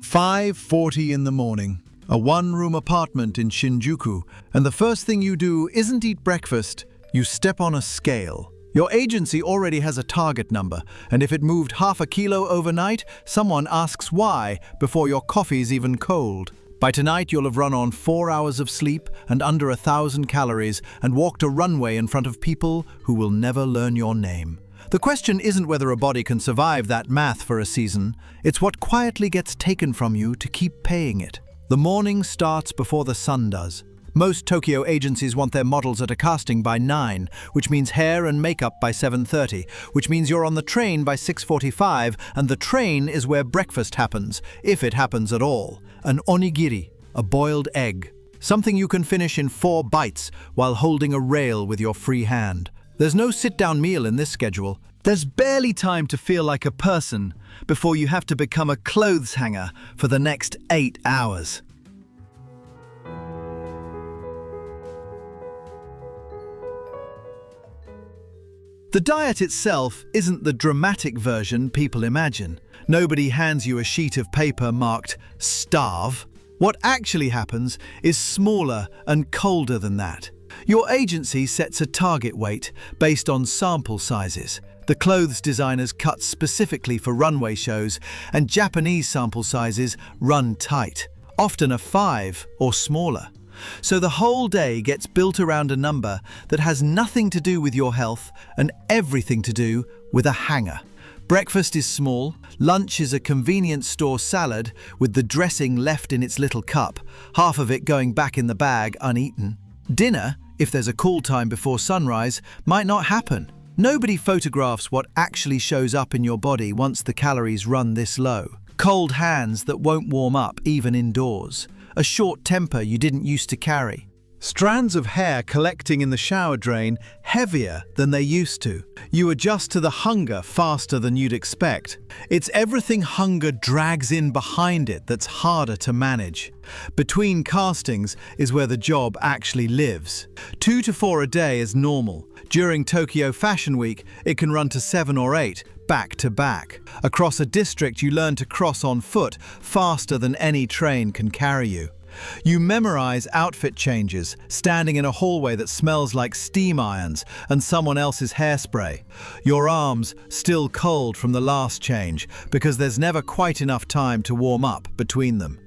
"5:40 in the morning, a one-room apartment in Shinjuku, and the first thing you do isn't eat breakfast, you step on a scale. Your agency already has a target number, and if it moved half a kilo overnight, someone asks why before your coffee's even cold. By tonight, you'll have run on 4 hours of sleep and under 1,000 calories and walked a runway in front of people who will never learn your name. The question isn't whether a body can survive that math for a season, it's what quietly gets taken from you to keep paying it. The morning starts before the sun does. Most Tokyo agencies want their models at a casting by 9, which means hair and makeup by 7:30, which means you're on the train by 6:45, and the train is where breakfast happens, if it happens at all. An onigiri, a boiled egg. Something you can finish in 4 bites while holding a rail with your free hand. There's no sit-down meal in this schedule. There's barely time to feel like a person before you have to become a clothes hanger for the next 8 hours. The diet itself isn't the dramatic version people imagine. Nobody hands you a sheet of paper marked "starve." What actually happens is smaller and colder than that. Your agency sets a target weight based on sample sizes. The clothes designers cut specifically for runway shows, and Japanese sample sizes run tight, often a 5 or smaller. So the whole day gets built around a number that has nothing to do with your health and everything to do with a hanger. Breakfast is small, lunch is a convenience store salad with the dressing left in its little cup, half of it going back in the bag uneaten. Dinner, if there's a cool time before sunrise, might not happen. Nobody photographs what actually shows up in your body once the calories run this low. Cold hands that won't warm up even indoors. A short temper you didn't used to carry. Strands of hair collecting in the shower drain heavier than they used to. You adjust to the hunger faster than you'd expect. It's everything hunger drags in behind it that's harder to manage. Between castings is where the job actually lives. 2 to 4 a day is normal. During Tokyo Fashion Week, it can run to 7 or 8, back to back. Across a district, you learn to cross on foot faster than any train can carry you. You memorize outfit changes, standing in a hallway that smells like steam irons and someone else's hairspray. Your arms still cold from the last change because there's never quite enough time to warm up between them.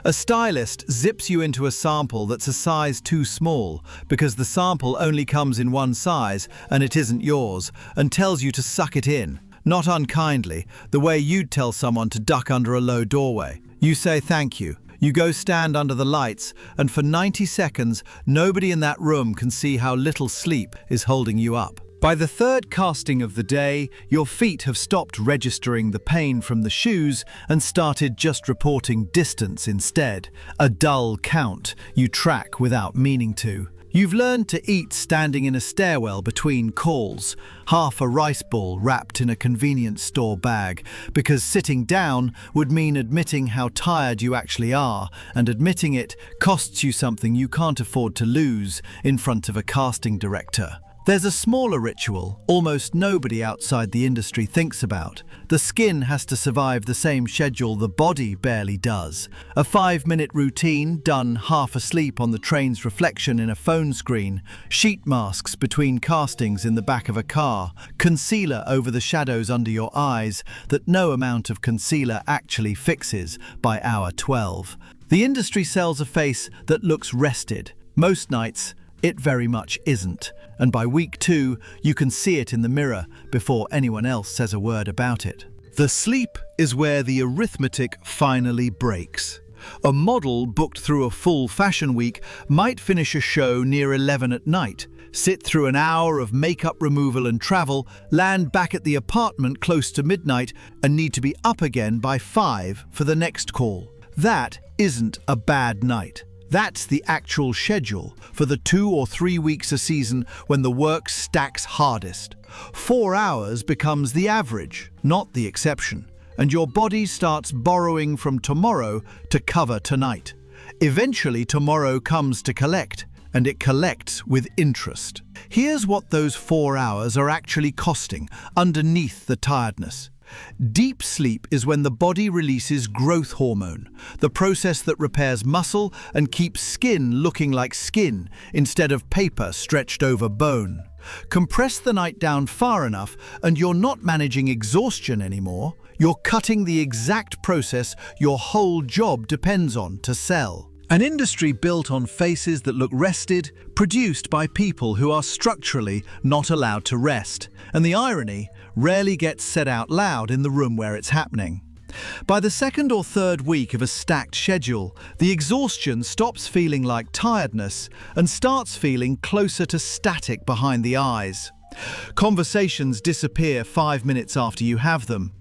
A stylist zips you into a sample that's a size too small because the sample only comes in one size and it isn't yours, and tells you to suck it in. Not unkindly, the way you'd tell someone to duck under a low doorway. You say thank you. You go stand under the lights, and for 90 seconds, nobody in that room can see how little sleep is holding you up. By the third casting of the day, your feet have stopped registering the pain from the shoes and started just reporting distance instead. A dull count you track without meaning to. You've learned to eat standing in a stairwell between calls, half a rice ball wrapped in a convenience store bag, because sitting down would mean admitting how tired you actually are, and admitting it costs you something you can't afford to lose in front of a casting director. There's a smaller ritual almost nobody outside the industry thinks about. The skin has to survive the same schedule the body barely does. A 5-minute routine done half asleep on the train's reflection in a phone screen, sheet masks between castings in the back of a car, concealer over the shadows under your eyes that no amount of concealer actually fixes by hour 12. The industry sells a face that looks rested. Most nights, it very much isn't. And by week 2, you can see it in the mirror before anyone else says a word about it. The sleep is where the arithmetic finally breaks. A model booked through a full fashion week might finish a show near 11 at night, sit through an hour of makeup removal and travel, land back at the apartment close to midnight, and need to be up again by 5 for the next call. That isn't a bad night. That's the actual schedule for the 2 or 3 weeks a season when the work stacks hardest. 4 hours becomes the average, not the exception, and your body starts borrowing from tomorrow to cover tonight. Eventually tomorrow comes to collect, and it collects with interest. Here's what those 4 hours are actually costing underneath the tiredness. Deep sleep is when the body releases growth hormone, the process that repairs muscle and keeps skin looking like skin instead of paper stretched over bone. Compress the night down far enough and you're not managing exhaustion anymore. You're cutting the exact process your whole job depends on to sell. An industry built on faces that look rested, produced by people who are structurally not allowed to rest. And the irony rarely gets said out loud in the room where it's happening. By the second or third week of a stacked schedule, the exhaustion stops feeling like tiredness and starts feeling closer to static behind the eyes. Conversations disappear 5 minutes after you have them.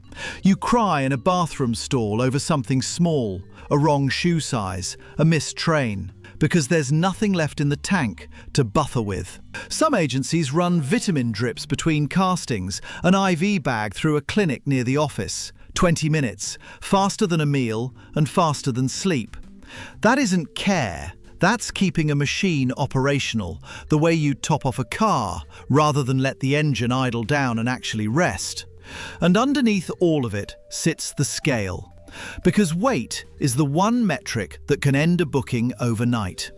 You cry in a bathroom stall over something small, a wrong shoe size, a missed train, because there's nothing left in the tank to buffer with. Some agencies run vitamin drips between castings, an IV bag through a clinic near the office. 20 minutes, faster than a meal and faster than sleep. That isn't care. That's keeping a machine operational, the way you top off a car, rather than let the engine idle down and actually rest. And underneath all of it sits the scale. Because weight is the one metric that can end a booking overnight.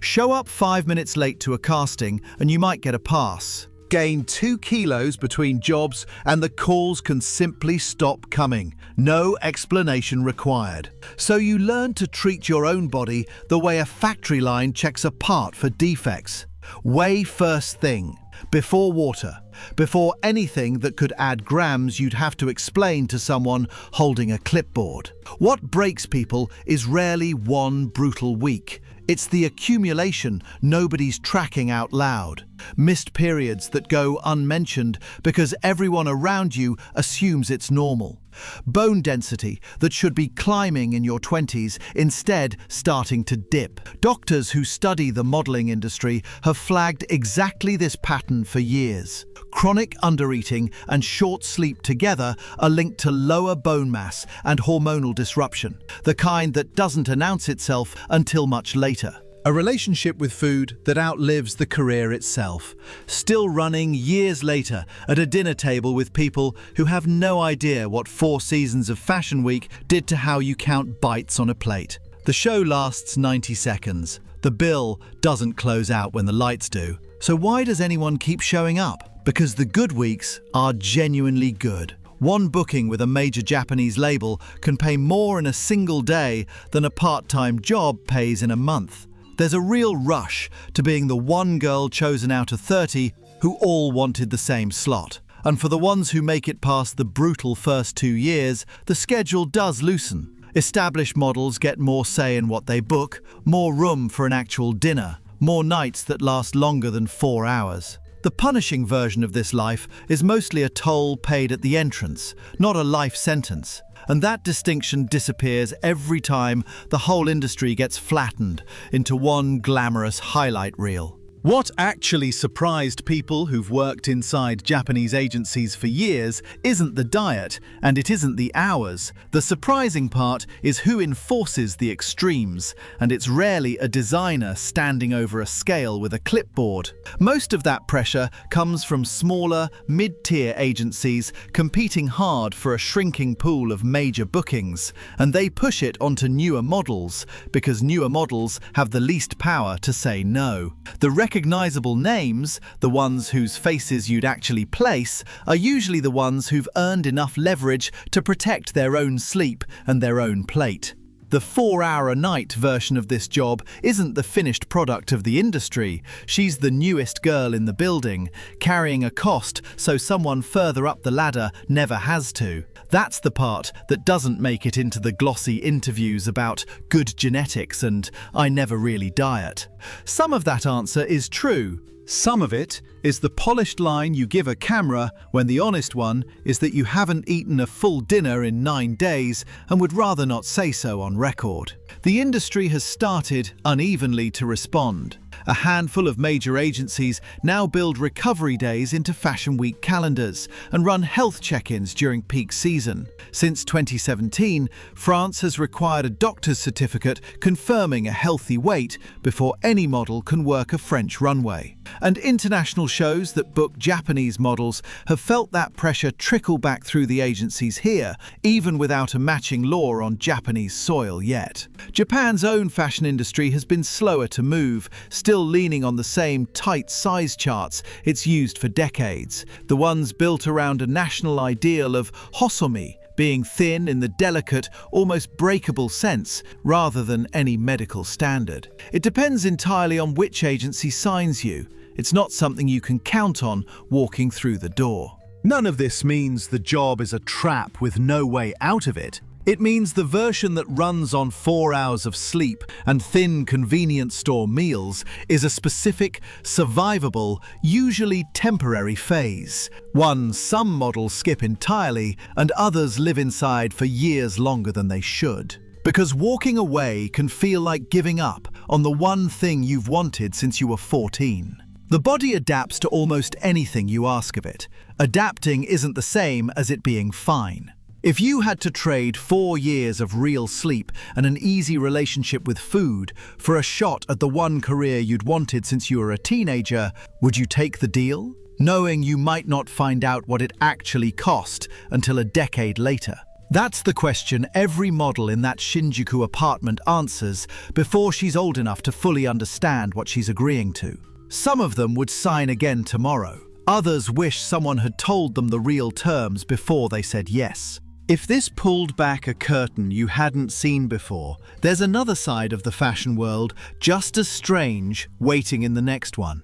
Show up 5 minutes late to a casting and you might get a pass. Gain 2 kilos between jobs and the calls can simply stop coming. No explanation required. So you learn to treat your own body the way a factory line checks a part for defects. Weigh first thing. Before water, before anything that could add grams you'd have to explain to someone holding a clipboard. What breaks people is rarely one brutal week. It's the accumulation nobody's tracking out loud. Missed periods that go unmentioned because everyone around you assumes it's normal. Bone density that should be climbing in your 20s, instead starting to dip. Doctors who study the modeling industry have flagged exactly this pattern for years. Chronic undereating and short sleep together are linked to lower bone mass and hormonal disruption, the kind that doesn't announce itself until much later. A relationship with food that outlives the career itself, still running years later at a dinner table with people who have no idea what 4 seasons of Fashion Week did to how you count bites on a plate. The show lasts 90 seconds. The bill doesn't close out when the lights do. So why does anyone keep showing up? Because the good weeks are genuinely good. One booking with a major Japanese label can pay more in a single day than a part-time job pays in a month. There's a real rush to being the one girl chosen out of 30 who all wanted the same slot. And for the ones who make it past the brutal first 2 years, the schedule does loosen. Established models get more say in what they book, more room for an actual dinner, more nights that last longer than 4 hours. The punishing version of this life is mostly a toll paid at the entrance, not a life sentence. And that distinction disappears every time the whole industry gets flattened into one glamorous highlight reel. What actually surprised people who've worked inside Japanese agencies for years isn't the diet, and it isn't the hours. The surprising part is who enforces the extremes, and it's rarely a designer standing over a scale with a clipboard. Most of that pressure comes from smaller, mid-tier agencies competing hard for a shrinking pool of major bookings, and they push it onto newer models, because newer models have the least power to say no. The recognizable names, the ones whose faces you'd actually place, are usually the ones who've earned enough leverage to protect their own sleep and their own plate. The 4-hour-a-night version of this job isn't the finished product of the industry. She's the newest girl in the building, carrying a cost so someone further up the ladder never has to. That's the part that doesn't make it into the glossy interviews about good genetics and I never really diet. Some of that answer is true. Some of it is the polished line you give a camera when the honest one is that you haven't eaten a full dinner in 9 days and would rather not say so on record. The industry has started unevenly to respond. A handful of major agencies now build recovery days into Fashion Week calendars and run health check-ins during peak season. Since 2017, France has required a doctor's certificate confirming a healthy weight before any model can work a French runway. And international shows that book Japanese models have felt that pressure trickle back through the agencies here, even without a matching law on Japanese soil yet. Japan's own fashion industry has been slower to move, still leaning on the same tight size charts it's used for decades, the ones built around a national ideal of hosomi, being thin in the delicate, almost breakable sense, rather than any medical standard. It depends entirely on which agency signs you. It's not something you can count on walking through the door. None of this means the job is a trap with no way out of it. It means the version that runs on 4 hours of sleep and thin convenience store meals is a specific, survivable, usually temporary phase. One some models skip entirely and others live inside for years longer than they should. Because walking away can feel like giving up on the one thing you've wanted since you were 14. The body adapts to almost anything you ask of it. Adapting isn't the same as it being fine. If you had to trade 4 years of real sleep and an easy relationship with food for a shot at the one career you'd wanted since you were a teenager, would you take the deal, knowing you might not find out what it actually cost until a decade later? That's the question every model in that Shinjuku apartment answers before she's old enough to fully understand what she's agreeing to. Some of them would sign again tomorrow. Others wish someone had told them the real terms before they said yes. If this pulled back a curtain you hadn't seen before, there's another side of the fashion world just as strange waiting in the next one.